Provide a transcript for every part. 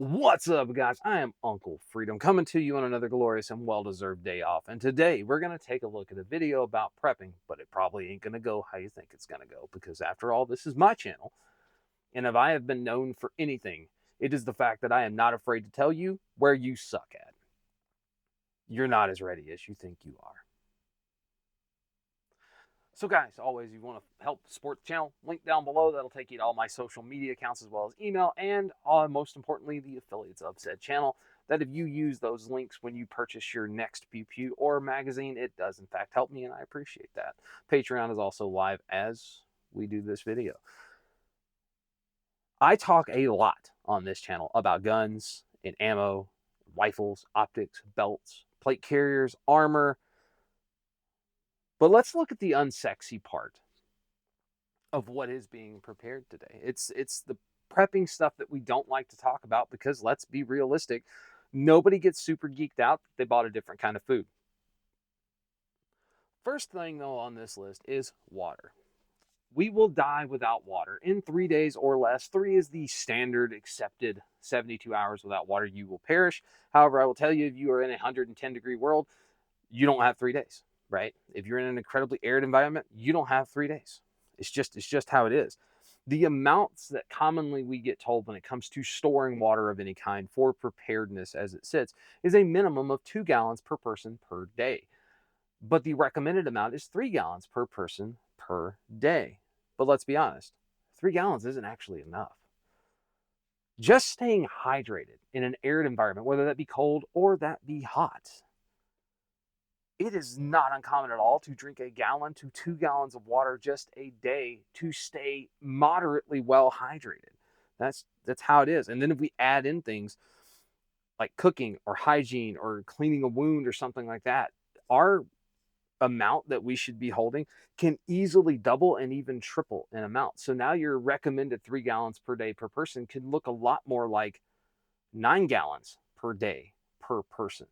What's up, guys? I am Uncle Freedom coming to you on another glorious and well-deserved day off. And today we're going to take a look at a video about prepping, but it probably ain't going to go how you think it's going to go because after all, this is my channel. And if I have been known for anything, it is the fact that I am not afraid to tell you where you suck at. You're not as ready as you think you are. So guys, always, you want to help support the channel, link down below. That'll take you to all my social media accounts as well as email and most importantly, the affiliates of said channel. That if you use those links when you purchase your next Pew Pew or magazine, it does in fact help me and I appreciate that. Patreon is also live as we do this video. I talk a lot on this channel about guns and ammo, rifles, optics, belts, plate carriers, armor. But let's look at the unsexy part of what is being prepared today. It's the prepping stuff that we don't like to talk about because let's be realistic, nobody gets super geeked out that they bought a different kind of food. First thing though on this list is water. We will die without water in 3 days or less. 3 is the standard accepted 72 hours without water you will perish. However, I will tell you, if you are in a 110-degree world, you don't have 3 days. Right? If you're in an incredibly arid environment, you don't have 3 days. It's just how it is. The amounts that commonly we get told when it comes to storing water of any kind for preparedness as it sits is a minimum of 2 gallons per person per day. But the recommended amount is 3 gallons per person per day. But let's be honest, 3 gallons isn't actually enough. Just staying hydrated in an arid environment, whether that be cold or that be hot, it is not uncommon at all to drink 1 gallon to 2 gallons of water just a day to stay moderately well hydrated. That's how it is. And then if we add in things like cooking or hygiene or cleaning a wound or something like that, our amount that we should be holding can easily double and even triple in amount. So now your recommended 3 gallons per day per person can look a lot more like 9 gallons per day per person.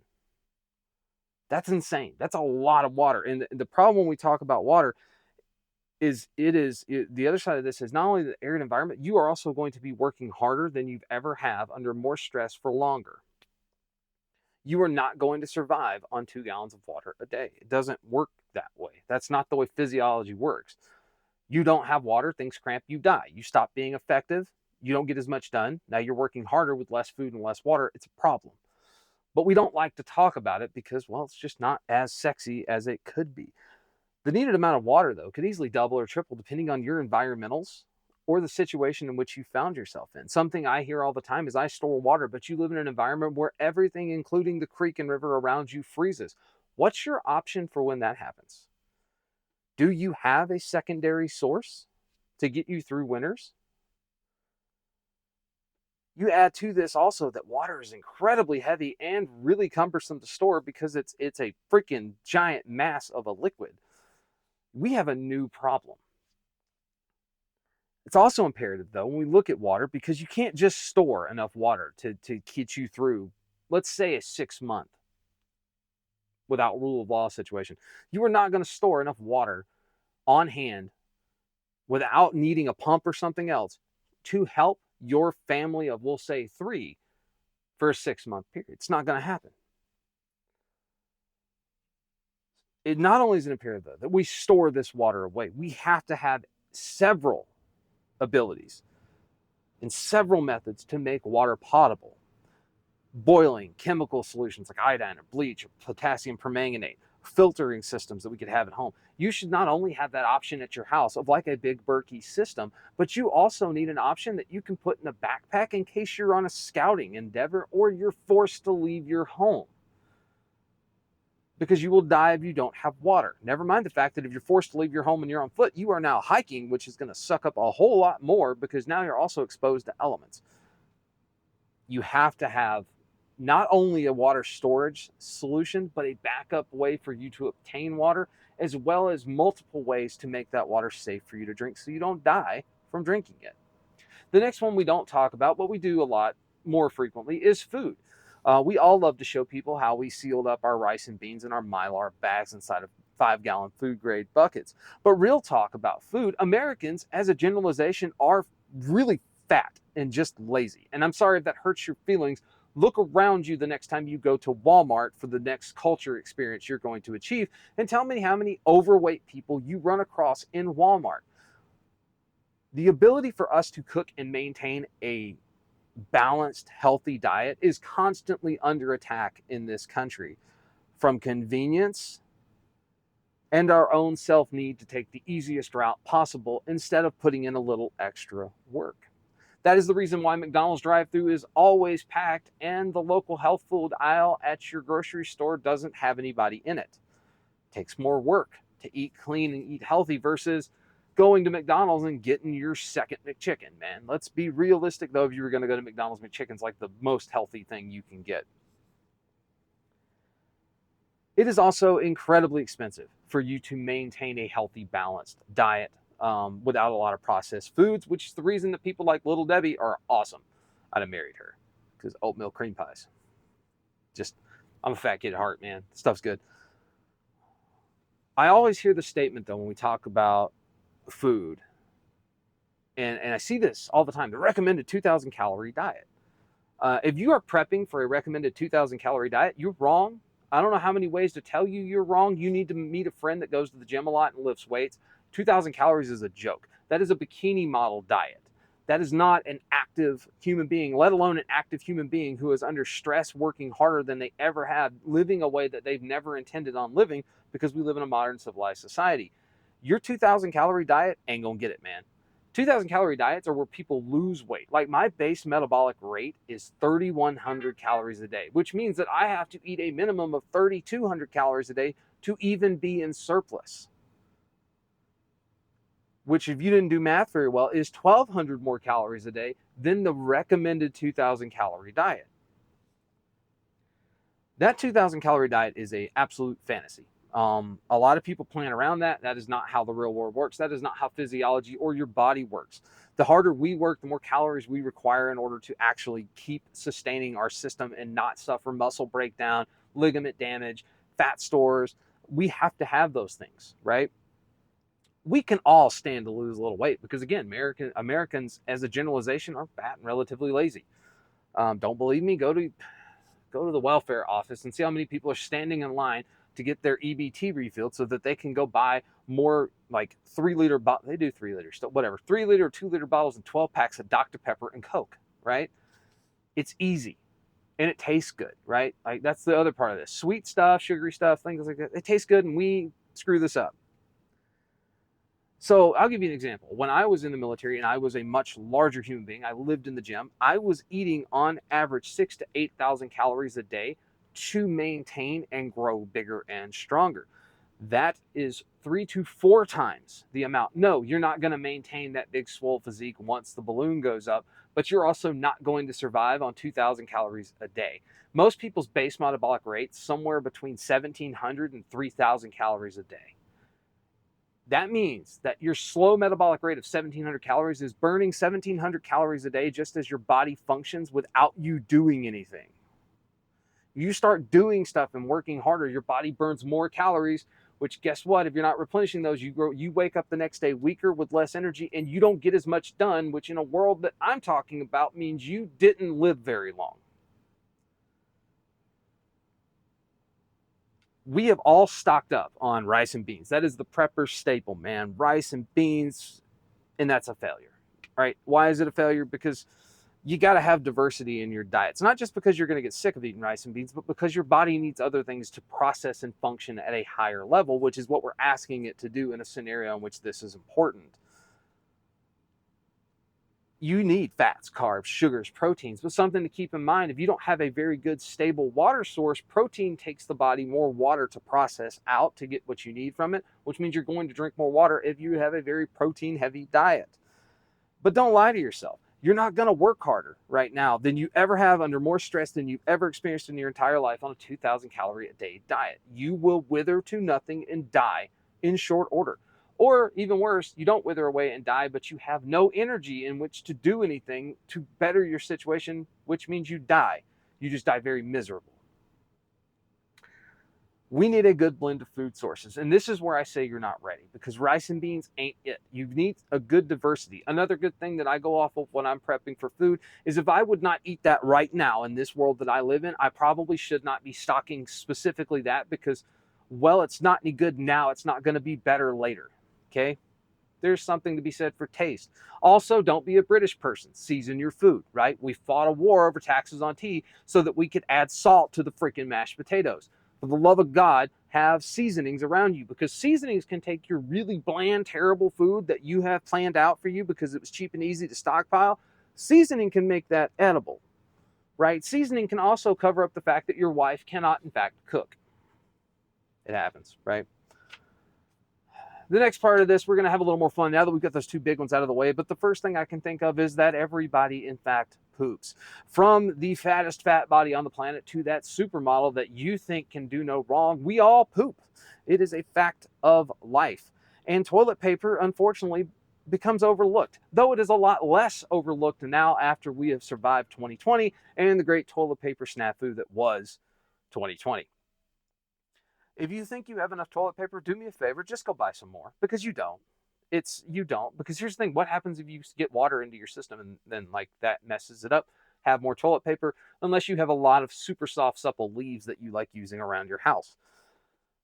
That's insane. That's a lot of water. And the problem when we talk about water is the other side of this is not only the arid environment, you are also going to be working harder than you've ever have under more stress for longer. You are not going to survive on 2 gallons of water a day. It doesn't work that way. That's not the way physiology works. You don't have water, things cramp, you die. You stop being effective, you don't get as much done. Now you're working harder with less food and less water. It's a problem. But we don't like to talk about it because, well, it's just not as sexy as it could be. The needed amount of water, though, could easily double or triple depending on your environmentals or the situation in which you found yourself in. Something I hear all the time is I store water, but you live in an environment where everything, including the creek and river around you, freezes. What's your option for when that happens? Do you have a secondary source to get you through winters? You add to this also that water is incredibly heavy and really cumbersome to store because it's a freaking giant mass of a liquid. We have a new problem. It's also imperative, though, when we look at water, because you can't just store enough water to get you through, let's say, a 6-month without rule of law situation. You are not going to store enough water on hand without needing a pump or something else to help your family of, we'll say, 3 for a 6-month period. It's not going to happen. It not only is it imperative, though, that we store this water away, we have to have several abilities and several methods to make water potable. Boiling chemical solutions like iodine or bleach or potassium permanganate, filtering systems that we could have at home. You should not only have that option at your house of like a big Berkey system, but you also need an option that you can put in a backpack in case you're on a scouting endeavor or you're forced to leave your home. Because you will die if you don't have water. Never mind the fact that if you're forced to leave your home and you're on foot, you are now hiking, which is going to suck up a whole lot more because now you're also exposed to elements. You have to have not only a water storage solution, but a backup way for you to obtain water, as well as multiple ways to make that water safe for you to drink so you don't die from drinking it. The next one we don't talk about, but we do a lot more frequently, is food. We all love to show people how we sealed up our rice and beans in our Mylar bags inside of 5-gallon food grade buckets. But real talk about food, Americans, as a generalization, are really fat and just lazy. And I'm sorry if that hurts your feelings. Look around you the next time you go to Walmart for the next culture experience you're going to achieve, and tell me how many overweight people you run across in Walmart. The ability for us to cook and maintain a balanced, healthy diet is constantly under attack in this country, from convenience and our own self-need to take the easiest route possible instead of putting in a little extra work. That is the reason why McDonald's drive-thru is always packed and the local health food aisle at your grocery store doesn't have anybody in it. It takes more work to eat clean and eat healthy versus going to McDonald's and getting your second McChicken, man. Let's be realistic, though. If you were going to go to McDonald's, McChicken's like the most healthy thing you can get. It is also incredibly expensive for you to maintain a healthy, balanced diet without a lot of processed foods, which is the reason that people like Little Debbie are awesome. I'd have married her because oatmeal cream pies. I'm a fat kid at heart, man. Stuff's good. I always hear the statement, though, when we talk about food, and I see this all the time, the recommended 2,000 calorie diet. If you are prepping for a recommended 2,000 calorie diet, you're wrong. I don't know how many ways to tell you you're wrong. You need to meet a friend that goes to the gym a lot and lifts weights. 2,000 calories is a joke. That is a bikini model diet. That is not an active human being, let alone an active human being who is under stress, working harder than they ever have, living a way that they've never intended on living, because we live in a modern civilized society. Your 2,000 calorie diet ain't gonna get it, man. 2,000 calorie diets are where people lose weight. Like, my base metabolic rate is 3,100 calories a day, which means that I have to eat a minimum of 3,200 calories a day to even be in surplus. Which, if you didn't do math very well, is 1,200 more calories a day than the recommended 2,000 calorie diet. That 2,000 calorie diet is an absolute fantasy. A lot of people plan around that. That is not how the real world works. That is not how physiology or your body works. The harder we work, the more calories we require in order to actually keep sustaining our system and not suffer muscle breakdown, ligament damage, fat stores. We have to have those things, right? We can all stand to lose a little weight because, again, Americans, as a generalization, are fat and relatively lazy. Don't believe me? Go to the welfare office and see how many people are standing in line to get their EBT refilled so that they can go buy more, like 3-liter bottles. They do 3 liters, whatever, 3-liter or 2-liter bottles and 12 packs of Dr. Pepper and Coke, right? It's easy and it tastes good, right? Like, that's the other part of this. Sweet stuff, sugary stuff, things like that. It tastes good, and we screw this up. So I'll give you an example. When I was in the military and I was a much larger human being, I lived in the gym, I was eating on average 6,000 to 8,000 calories a day to maintain and grow bigger and stronger. That is 3 to 4 times the amount. No, you're not going to maintain that big swole physique once the balloon goes up, but you're also not going to survive on 2,000 calories a day. Most people's base metabolic rate's somewhere between 1,700 and 3,000 calories a day. That means that your slow metabolic rate of 1,700 calories is burning 1,700 calories a day just as your body functions without you doing anything. You start doing stuff and working harder, your body burns more calories, which, guess what? If you're not replenishing those, you wake up the next day weaker with less energy, and you don't get as much done, which in a world that I'm talking about means you didn't live very long. We have all stocked up on rice and beans. That is the prepper staple, man. Rice and beans, and that's a failure, right? Why is it a failure? Because you got to have diversity in your diet. It's not just because you're going to get sick of eating rice and beans, but because your body needs other things to process and function at a higher level, which is what we're asking it to do in a scenario in which this is important. You need fats, carbs, sugars, proteins, but something to keep in mind, if you don't have a very good, stable water source, protein takes the body more water to process out to get what you need from it, which means you're going to drink more water if you have a very protein-heavy diet. But don't lie to yourself. You're not going to work harder right now than you ever have, under more stress than you've ever experienced in your entire life on a 2,000 calorie a day diet. You will wither to nothing and die in short order. Or even worse, you don't wither away and die, but you have no energy in which to do anything to better your situation, which means you die. You just die very miserable. We need a good blend of food sources. And this is where I say you're not ready, because rice and beans ain't it. You need a good diversity. Another good thing that I go off of when I'm prepping for food is if I would not eat that right now in this world that I live in, I probably should not be stocking specifically that, because, well, it's not any good now. It's not going to be better later. Okay? There's something to be said for taste. Also, don't be a British person. Season your food, right? We fought a war over taxes on tea so that we could add salt to the freaking mashed potatoes. For the love of God, have seasonings around you, because seasonings can take your really bland, terrible food that you have planned out for you because it was cheap and easy to stockpile. Seasoning can make that edible, right? Seasoning can also cover up the fact that your wife cannot, in fact, cook. It happens, right? The next part of this, we're going to have a little more fun now that we've got those two big ones out of the way. But the first thing I can think of is that everybody, in fact, poops. From the fattest fat body on the planet to that supermodel that you think can do no wrong, we all poop. It is a fact of life. And toilet paper, unfortunately, becomes overlooked, though it is a lot less overlooked now after we have survived 2020 and the great toilet paper snafu that was 2020. If you think you have enough toilet paper, do me a favor, just go buy some more, because you don't. You don't, because here's the thing: what happens if you get water into your system and then like that messes it up? Have more toilet paper, unless you have a lot of super soft, supple leaves that you like using around your house.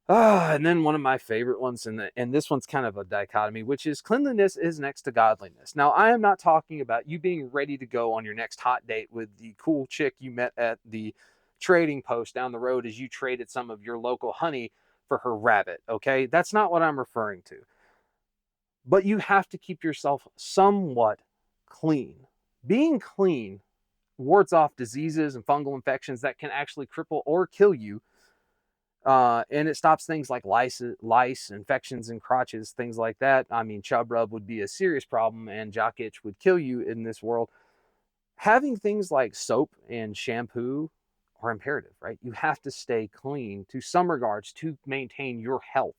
And then one of my favorite ones, and this one's kind of a dichotomy, which is cleanliness is next to godliness. Now, I am not talking about you being ready to go on your next hot date with the cool chick you met at the trading post down the road as you traded some of your local honey for her rabbit, okay? That's not what I'm referring to. But you have to keep yourself somewhat clean. Being clean wards off diseases and fungal infections that can actually cripple or kill you. And it stops things like lice, infections in crotches, things like that. I mean, chub rub would be a serious problem, and jock itch would kill you in this world. Having things like soap and shampoo are imperative, right? You have to stay clean to some regards to maintain your health.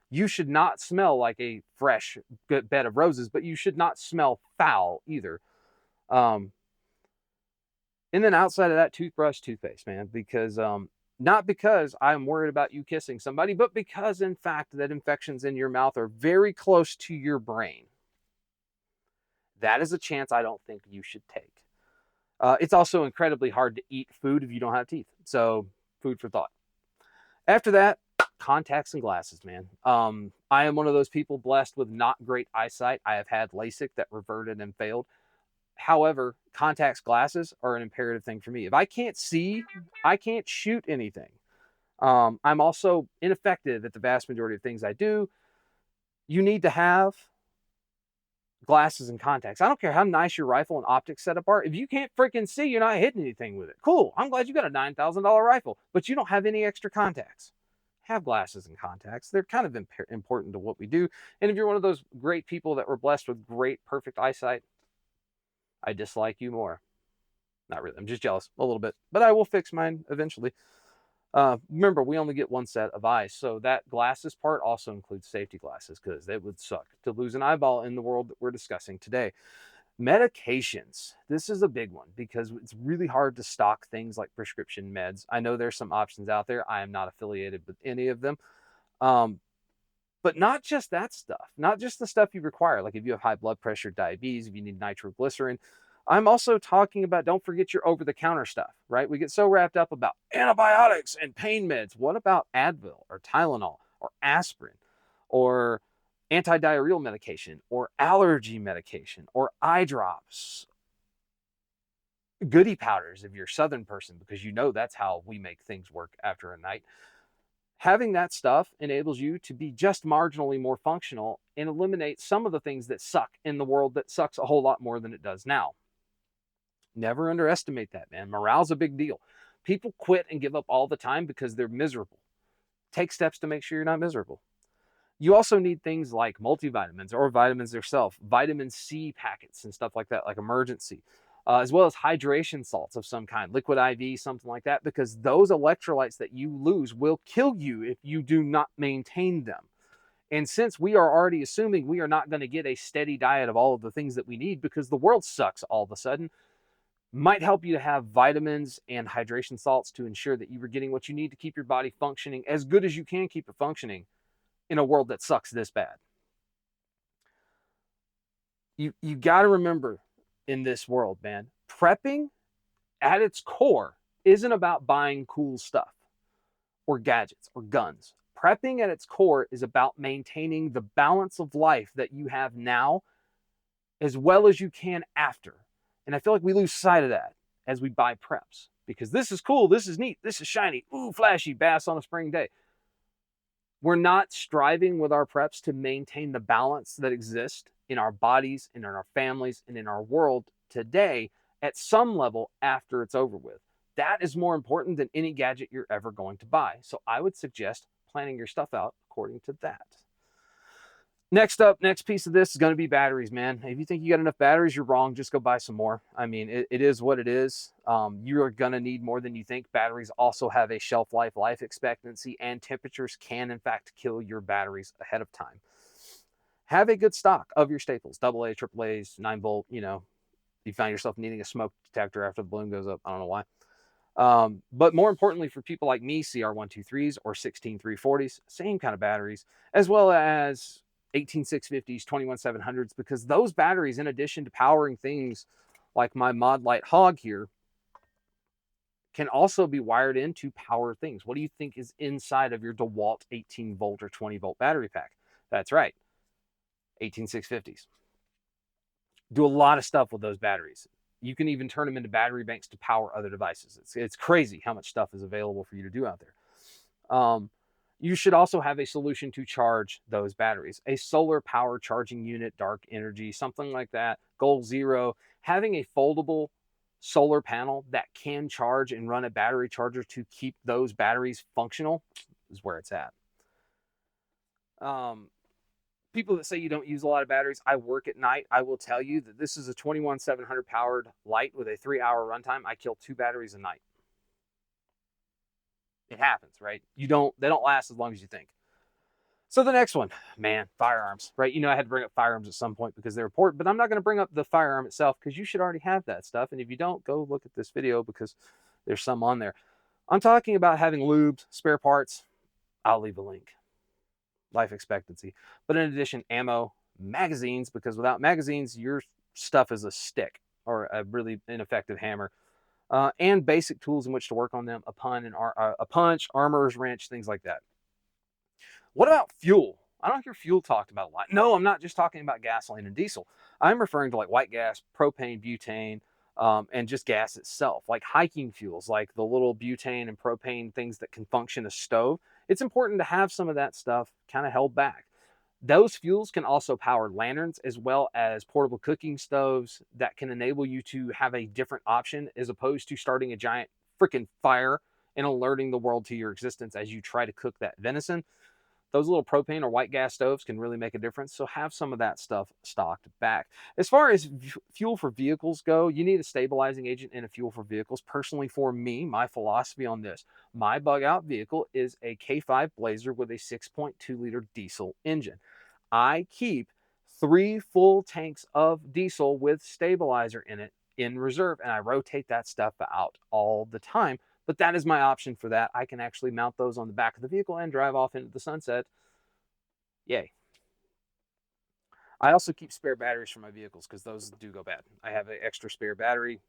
You should not smell like a fresh bed of roses, but you should not smell foul either. And then outside of that, toothbrush, toothpaste, man, because not because I'm worried about you kissing somebody, but because, in fact, that infections in your mouth are very close to your brain. That is a chance I don't think you should take. It's also incredibly hard to eat food if you don't have teeth. So, food for thought. After that, contacts and glasses, man. I am one of those people blessed with not great eyesight. I have had LASIK that reverted and failed. However, contacts, glasses are an imperative thing for me. If I can't see, I can't shoot anything. I'm also ineffective at the vast majority of things I do. You need to have glasses and contacts. I don't care how nice your rifle and optics setup are. If you can't freaking see, you're not hitting anything with it. Cool. I'm glad you got a $9,000 rifle, but you don't have any extra contacts. Have glasses and contacts. They're kind of important to what we do. And if you're one of those great people that were blessed with great, perfect eyesight, I dislike you more. Not really. I'm just jealous a little bit, but I will fix mine eventually. Remember, we only get one set of eyes, so that glasses part also includes safety glasses, because it would suck to lose an eyeball in the world that we're discussing today. Medications. This is a big one because it's really hard to stock things like prescription meds. I know there's some options out there. I am not affiliated with any of them. But not just that stuff, not just the stuff you require. Like if you have high blood pressure, diabetes, if you need nitroglycerin. I'm also talking about, don't forget your over-the-counter stuff, right? We get so wrapped up about antibiotics and pain meds. What about Advil or Tylenol or aspirin or antidiarrheal medication or allergy medication or eye drops? Goody powders if you're a Southern person, because you know that's how we make things work after a night. Having that stuff enables you to be just marginally more functional and eliminate some of the things that suck in the world that sucks a whole lot more than it does now. Never underestimate that, man. Morale's a big deal. People quit and give up all the time because they're miserable. Take steps to make sure you're not miserable. You also need things like multivitamins or vitamins themselves, vitamin C packets and stuff like that, like Emergen-C, as well as hydration salts of some kind, liquid IV, something like that, because those electrolytes that you lose will kill you if you do not maintain them. And since we are already assuming we are not going to get a steady diet of all of the things that we need because the world sucks all of a sudden, Might help you to have vitamins and hydration salts to ensure that you are getting what you need to keep your body functioning as good as you can keep it functioning in a world that sucks this bad. You got to remember in this world, man, prepping at its core isn't about buying cool stuff or gadgets or guns. Prepping at its core is about maintaining the balance of life that you have now as well as you can after. And I feel like we lose sight of that as we buy preps because this is cool, this is neat, this is shiny, ooh, flashy, bass on a spring day. We're not striving with our preps to maintain the balance that exists in our bodies and in our families and in our world today at some level after it's over with. That is more important than any gadget you're ever going to buy. So I would suggest planning your stuff out according to that. Next up, next piece of this is going to be batteries, man. If you think you got enough batteries, you're wrong. Just go buy some more. I mean, it is what it is. You're going to need more than you think. Batteries also have a shelf life, life expectancy, and temperatures can, in fact, kill your batteries ahead of time. Have a good stock of your staples, AA, AAAs, 9-volt, you know, you find yourself needing a smoke detector after the balloon goes up. I don't know why. But more importantly, for people like me, CR123s or 16340s, same kind of batteries, as well as 18650s, 21700s, because those batteries, in addition to powering things like my Mod Light Hog here, can also be wired in to power things. What do you think is inside of your DeWalt 18 volt or 20 volt battery pack? That's right, 18650s. Do a lot of stuff with those batteries. You can even turn them into battery banks to power other devices. It's crazy how much stuff is available for you to do out there. You should also have a solution to charge those batteries. A solar power charging unit, Dark Energy, something like that, Goal Zero. Having a foldable solar panel that can charge and run a battery charger to keep those batteries functional is where it's at. People that say you don't use a lot of batteries, I work at night. I will tell you that this is a 21700 powered light with a 3-hour runtime. I kill 2 batteries a night. It happens, right? They don't last as long as you think. So the next one, man, firearms, right? You know, I had to bring up firearms at some point because they're important, but I'm not going to bring up the firearm itself because you should already have that stuff. And if you don't, go look at this video because there's some on there. I'm talking about having lubes, spare parts. I'll leave a link. Life expectancy. But in addition, ammo, magazines, because without magazines, your stuff is a stick or a really ineffective hammer. And basic tools in which to work on them, a punch, armorer's wrench, things like that. What about fuel? I don't hear fuel talked about a lot. No, I'm not just talking about gasoline and diesel. I'm referring to like white gas, propane, butane, and just gas itself, like hiking fuels, like the little butane and propane things that can function as stove. It's important to have some of that stuff kind of held back. Those fuels can also power lanterns as well as portable cooking stoves that can enable you to have a different option as opposed to starting a giant freaking fire and alerting the world to your existence as you try to cook that venison. Those little propane or white gas stoves can really make a difference. So have some of that stuff stocked back. As far as fuel for vehicles go, you need a stabilizing agent and a fuel for vehicles. Personally, for me, my philosophy on this, my bug out vehicle is a K5 Blazer with a 6.2 liter diesel engine. I keep 3 full tanks of diesel with stabilizer in it in reserve, and I rotate that stuff out all the time. But that is my option for that. I can actually mount those on the back of the vehicle and drive off into the sunset. Yay. I also keep spare batteries for my vehicles because those do go bad. I have an extra spare battery.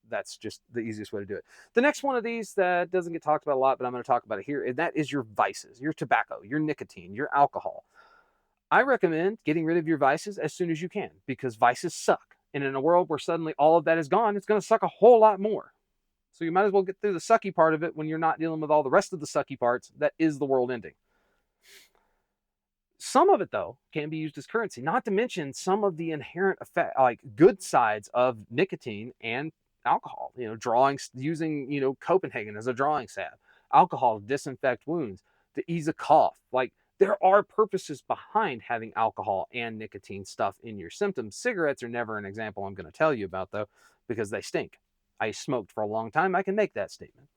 That's just the easiest way to do it. The next one of these that doesn't get talked about a lot, but I'm going to talk about it here, and that is your vices, your tobacco, your nicotine, your alcohol. I recommend getting rid of your vices as soon as you can because vices suck. And in a world where suddenly all of that is gone, it's going to suck a whole lot more. So you might as well get through the sucky part of it when you're not dealing with all the rest of the sucky parts that is the world ending. Some of it, though, can be used as currency, not to mention some of the inherent effect, like good sides of nicotine and alcohol. You know, using, you know, Copenhagen as a drawing salve, alcohol to disinfect wounds, to ease a cough. Like, there are purposes behind having alcohol and nicotine stuff in your symptoms. Cigarettes are never an example I'm going to tell you about, though, because they stink. I smoked for a long time. I can make that statement.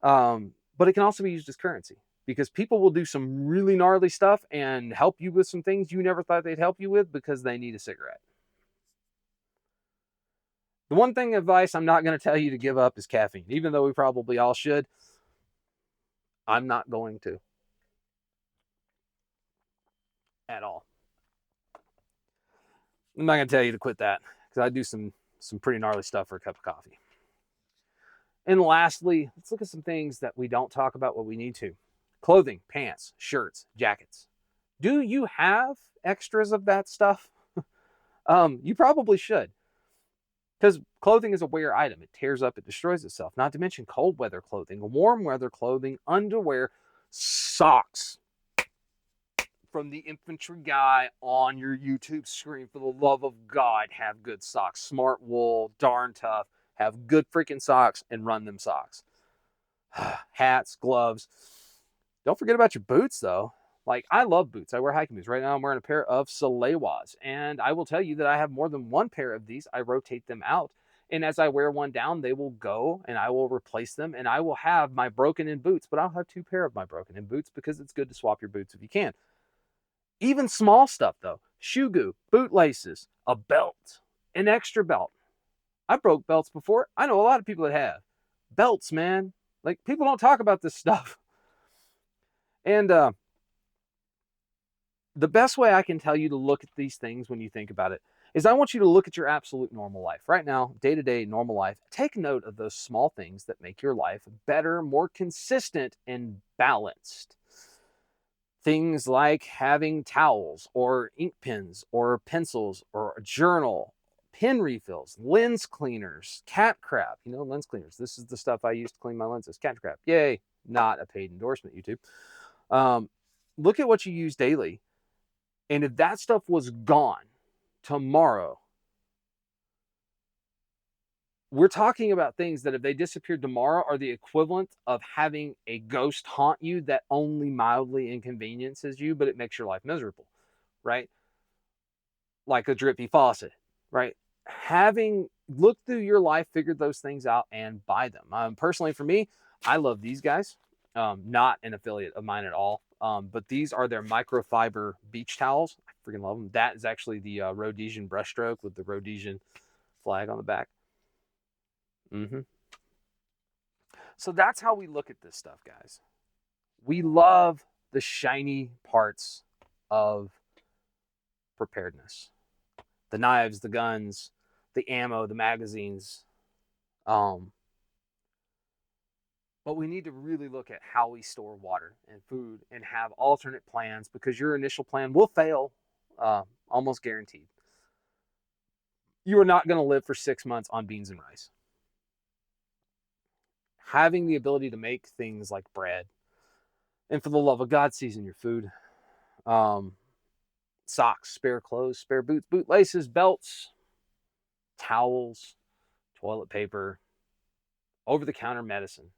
But it can also be used as currency because people will do some really gnarly stuff and help you with some things you never thought they'd help you with because they need a cigarette. The one thing advice I'm not going to tell you to give up is caffeine. Even though we probably all should, I'm not going to. At all. I'm not going to tell you to quit that because I do some pretty gnarly stuff for a cup of coffee. And lastly, let's look at some things that we don't talk about what we need to. Clothing, pants, shirts, jackets. Do you have extras of that stuff? You probably should. Because clothing is a wear item. It tears up, it destroys itself. Not to mention cold weather clothing, warm weather clothing, underwear, socks. From the infantry guy on your YouTube screen, for the love of God, have good socks. Smart Wool, Darn Tough, have good freaking socks and run them socks. Hats, gloves. Don't forget about your boots, though. Like, I love boots. I wear hiking boots. Right now, I'm wearing a pair of Salewas. And I will tell you that I have more than one pair of these. I rotate them out. And as I wear one down, they will go and I will replace them. And I will have my broken-in boots. But I'll have two pair of my broken-in boots because it's good to swap your boots if you can. Even small stuff, though. Shoe goo, boot laces, a belt, an extra belt. I broke belts before. I know a lot of people that have. Belts, man. Like, people don't talk about this stuff. And the best way I can tell you to look at these things when you think about it is I want you to look at your absolute normal life. Right now, day-to-day normal life. Take note of those small things that make your life better, more consistent, and balanced. Things like having towels or ink pens or pencils or a journal, pen refills, lens cleaners, cat crap. You know, lens cleaners. This is the stuff I use to clean my lenses. Cat crap. Yay. Not a paid endorsement, YouTube. Look at what you use daily. And if that stuff was gone tomorrow, we're talking about things that if they disappeared tomorrow are the equivalent of having a ghost haunt you that only mildly inconveniences you, but it makes your life miserable, right? Like a drippy faucet, right? Having looked through your life, figured those things out, and buy them. Personally, for me, I love these guys. Not an affiliate of mine at all. But these are their microfiber beach towels. I freaking love them. That is actually the Rhodesian brushstroke with the Rhodesian flag on the back. So that's how we look at this stuff, guys. We love the shiny parts of preparedness. The knives, the guns, the ammo, the magazines. But we need to really look at how we store water and food and have alternate plans, because your initial plan will fail, almost guaranteed. You are not going to live for 6 months on beans and rice. Having the ability to make things like bread, and for the love of God, season your food. Socks, spare clothes, spare boots, boot laces, belts, towels, toilet paper, over-the-counter medicine.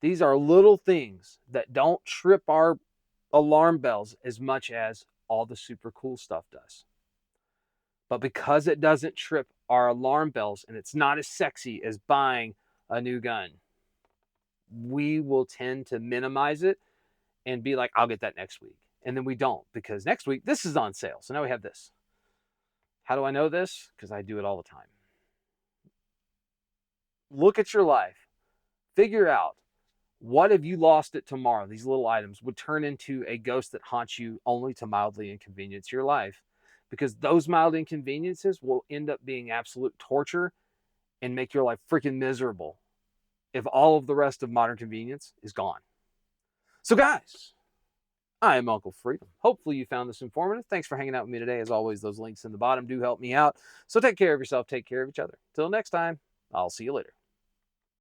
These are little things that don't trip our alarm bells as much as all the super cool stuff does. But because it doesn't trip our alarm bells and it's not as sexy as buying a new gun, we will tend to minimize it and be like, I'll get that next week. And then we don't, because next week, this is on sale. So now we have this. How do I know this? Because I do it all the time. Look at your life. Figure out, what if you lost it tomorrow? These little items would turn into a ghost that haunts you only to mildly inconvenience your life, because those mild inconveniences will end up being absolute torture and make your life freaking miserable if all of the rest of modern convenience is gone. So guys, I am Uncle Freedom. Hopefully you found this informative. Thanks for hanging out with me today. As always, those links in the bottom do help me out. So take care of yourself. Take care of each other. Till next time, I'll see you later.